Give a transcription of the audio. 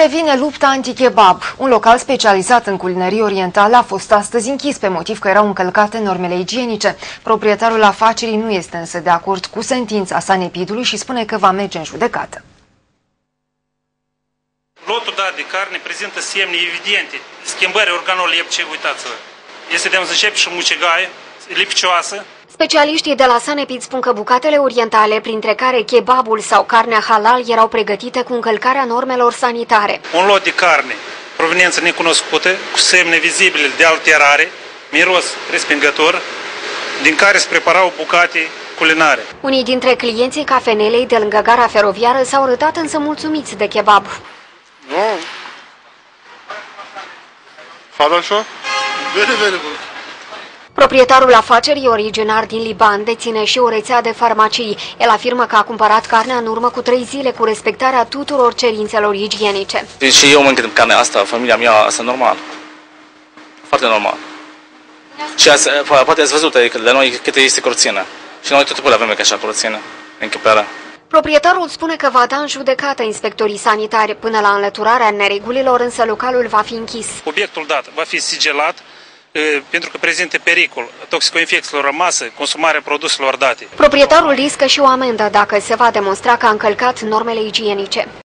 Revine lupta anti-kebab. Un local specializat în culinărie orientală a fost astăzi închis pe motiv că erau încălcate normele igienice. Proprietarul afacerii nu este însă de acord cu sentința Sanepidului și spune că va merge în judecată. Lotul dat de carne prezintă semne evidente, schimbări organoleptice, uitați-vă. Este de înzășep și mucegaie, lipicioasă. Specialiștii de la Sanepid spun că bucatele orientale, printre care kebabul sau carnea halal, erau pregătite cu încălcarea normelor sanitare. Un lot de carne, proveniență necunoscută, cu semne vizibile de alterare, miros respingător, din care se preparau bucate culinare. Unii dintre clienții cafenelei de lângă gara feroviară s-au arătat însă mulțumiți de kebab. No. Halal show? Very good. Proprietarul afacerii, originar din Liban, deține și o rețea de farmacii. El afirmă că a cumpărat carnea în urmă cu 3 zile cu respectarea tuturor cerințelor igienice. Și eu mănânc carnea asta, familia mea, asta normal. Foarte normal. Și poate ați văzut, adică la noi cât este curățenie. Și noi tot timpul avem ca așa curățenie, încăperea. Proprietarul spune că va da în judecată inspectorii sanitari. Până la înlăturarea neregulilor, însă localul va fi închis. Obiectul dat va fi sigilat pentru că prezintă pericol toxicoinfecțiilor rămase, consumarea produselor date. Proprietarul riscă și o amendă dacă se va demonstra că a încălcat normele igienice.